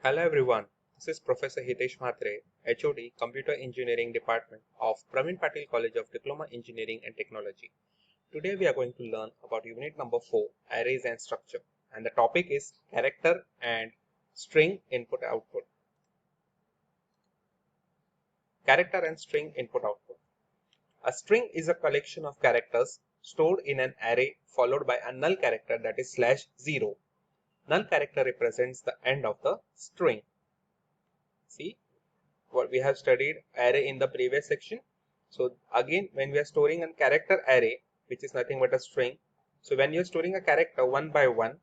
Hello everyone, this is Professor Hitesh Mhatre, HOD, Computer Engineering Department of Praveen Patil College of Diploma Engineering and Technology. Today we are going to learn about unit number 4, Arrays and Structure, and the topic is Character and String Input Output. Character and String Input Output. A string is a collection of characters stored in an array followed by a null character that is /0. Null character represents the end of the string. See what we have studied array in the previous section. So again, when we are storing a character array, which is nothing but a string, so when you're storing a character one by one,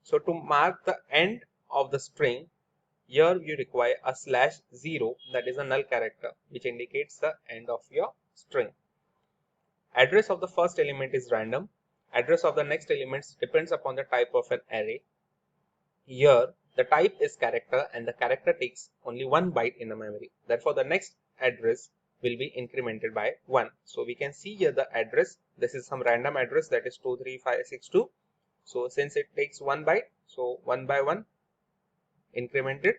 so to mark the end of the string, here you require a /0, that is a null character which indicates the end of your string. Address of the first element is random. Address of the next elements depends upon the type of an array. Here the type is character and the character takes only 1 byte in the memory. Therefore, the next address will be incremented by 1. So we can see here the address. This is some random address, that is 23562. So since it takes 1 byte, so 1 by 1 incremented.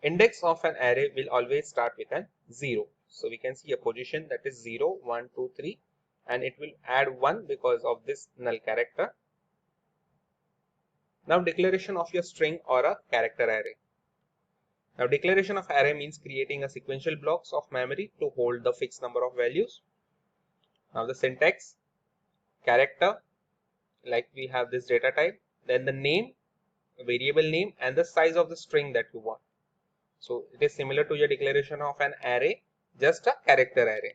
Index of an array will always start with an 0. So we can see a position, that is 0, 1, 2, 3, and it will add 1 because of this null character. Now declaration of your string or a character array. Now declaration of array means creating a sequential blocks of memory to hold the fixed number of values. Now the syntax, character, like we have this data type, then the name, variable name, and the size of the string that you want. So it is similar to your declaration of an array, just a character array.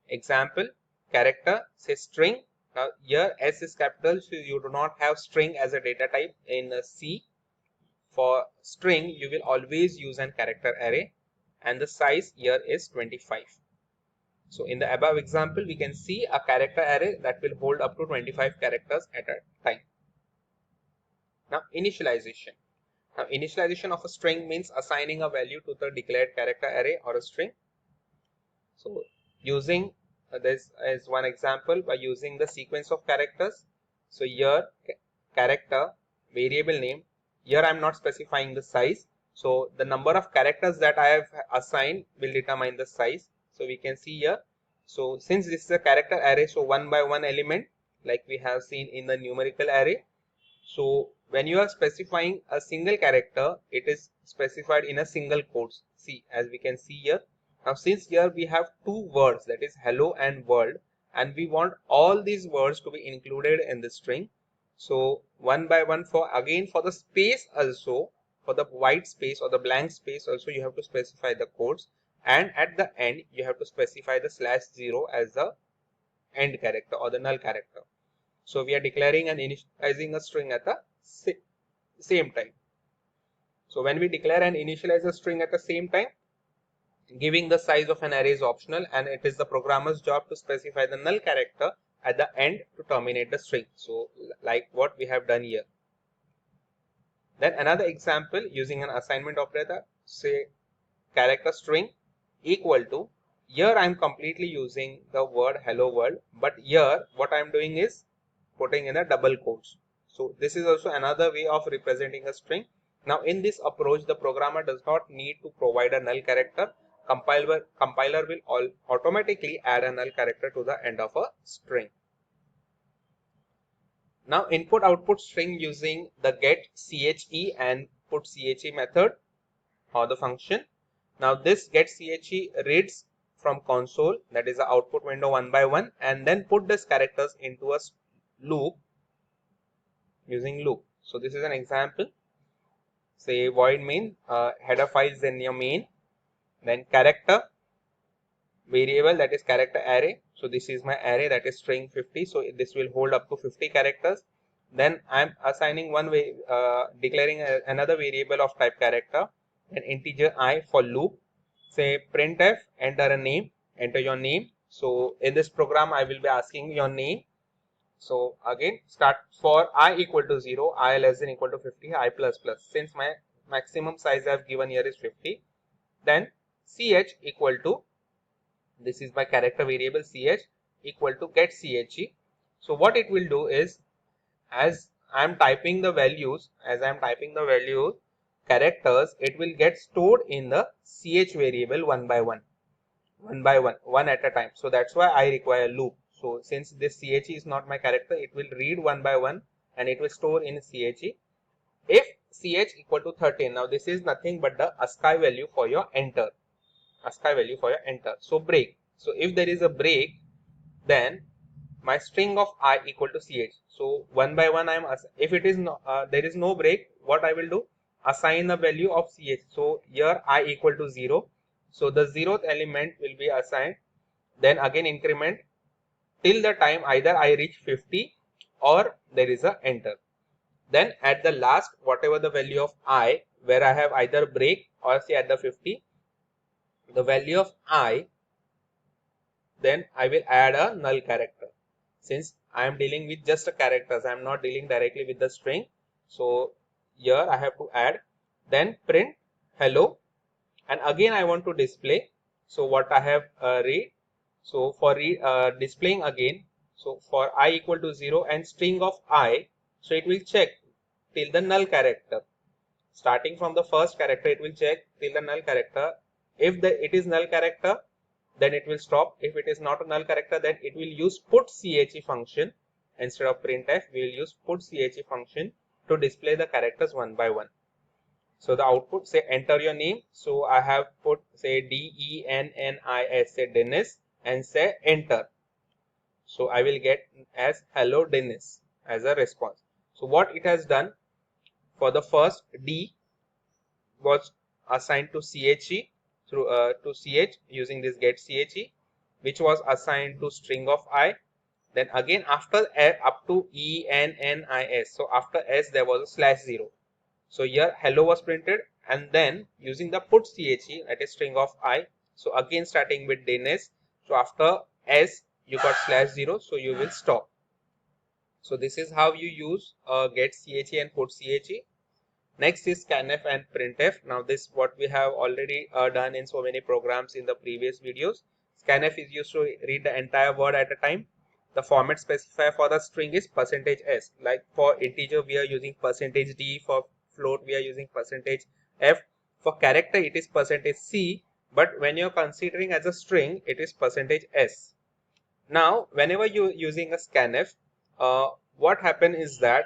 Example, character, say string. Now here S is capital, so you do not have string as a data type in C. For string, you will always use an character array, and the size here is 25. So in the above example, we can see a character array that will hold up to 25 characters at a time. Now initialization. Now initialization of a string means assigning a value to the declared character array or a string. So using this as one example, by using the sequence of characters. So here character, variable name, here I am not specifying the size. So the number of characters that I have assigned will determine the size. So we can see here. So since this is a character array, so 1 by 1 element, like we have seen in the numerical array. So when you are specifying a single character, it is specified in a single quotes. See, as we can see here. Now since here we have two words, that is hello and world, and we want all these words to be included in the string. So 1 by 1, for again for the space also, for the white space or the blank space also, you have to specify the codes, and at the end you have to specify the /0 as the end character or the null character. So we are declaring and initializing a string at the same time. So when we declare and initialize a string at the same time, giving the size of an array is optional, and it is the programmer's job to specify the null character at the end to terminate the string. So like what we have done here. Then another example using an assignment operator, say character string equal to, here I am completely using the word hello world, but here what I am doing is putting in a double quotes. So this is also another way of representing a string. Now in this approach, the programmer does not need to provide a null character. Compiler will automatically add a null character to the end of a string. Now input output string using the get che and put che method or the function. Now this get che reads from console, that is the output window 1 by 1, and then put these characters into a loop using loop. So this is an example. Say void main, header files in your main, then character variable, that is character array. So this is my array, that is string 50. So this will hold up to 50 characters. Then I am assigning one way, declaring another variable of type character, an integer I for loop. Say printf, enter a name, enter your name. So in this program, I will be asking your name. So again, start for I equal to 0, I less than equal to 50, I plus plus. Since my maximum size I have given here is 50, then ch equal to, this is my character variable ch, equal to get che. So what it will do is, as I am typing the values, characters, it will get stored in the ch variable one by one, one at a time. So that's why I require loop. So since this ch is not my character, it will read one by one and it will store in ch. If ch equal to 13, now this is nothing but the ASCII value for your enter. So break. So if there is a break, then my string of I equal to ch. So one by one if it is there is no break, what I will do? Assign the value of ch. So here I equal to 0. So the 0th element will be assigned. Then again increment till the time either I reach 50 or there is a enter. Then at the last, whatever the value of I, where I have either break or say at the 50, the value of I, then I will add a null character. Since I am dealing with just a characters, I am not dealing directly with the string. So here I have to add, then print hello, and again I want to display. So what I have read. So for displaying again, so for I equal to 0 and string of I, so it will check till the null character. Starting from the first character, it will check till the null character. If it is null character, then it will stop. If it is not a null character, then it will use put ch function. Instead of printf, we will use put ch function to display the characters one by one. So the output, say enter your name. So I have put say DENNIS, say Dennis, and say enter. So I will get as hello Dennis as a response. So what it has done, for the first D was assigned to CHE through to CH using this get CHE, which was assigned to string of I. Then again after up to ENNIS, so after S there was a /0. So here hello was printed, and then using the put CHE, that is string of I. So again starting with Dennis, so after S you got /0, so you will stop. So this is how you use get CHE and put CHE. Next is scanf and printf. Now this what we have already done in so many programs in the previous videos. Scanf is used to read the entire word at a time. The format specifier for the string is %s. Like for integer we are using %d, for float we are using %f. For character it is %c, but when you are considering as a string it is %s. Now whenever you are using a scanf, what happens is that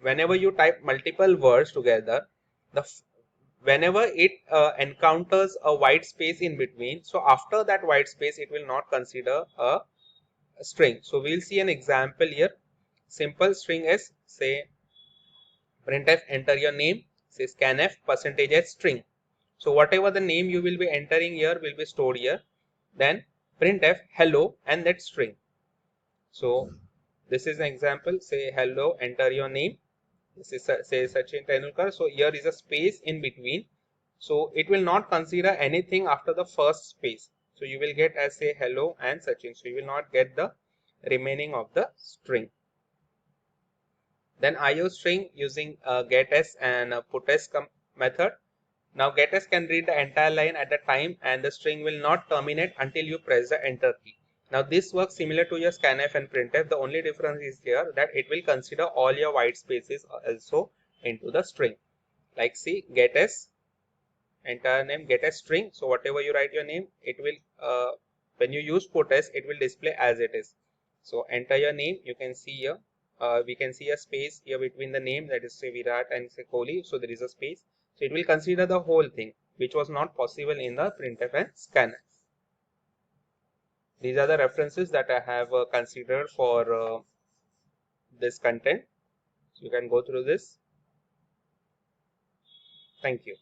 whenever you type multiple words together, whenever it encounters a white space in between, so after that white space it will not consider a string. So we'll see an example here. Simple string is, say printf enter your name, say scanf %s string. So whatever the name you will be entering here will be stored here. Then printf hello and that string. So this is an example, say hello, enter your name. This is say Sachin Tendulkar. So here is a space in between. So it will not consider anything after the first space. So you will get as say hello and Sachin. So you will not get the remaining of the string. Then IO string using getS and putS method. Now getS can read the entire line at a time, and the string will not terminate until you press the enter key. Now this works similar to your scanf and printf. The only difference is here that it will consider all your white spaces also into the string. Like see getS, entire name, getS string. So whatever you write your name, it will when you use putS, it will display as it is. So enter your name. You can see here. We can see a space here between the name, that is say Virat and say Kohli. So there is a space. So it will consider the whole thing, which was not possible in the printf and scanf. These are the references that I have considered for this content. So you can go through this. Thank you.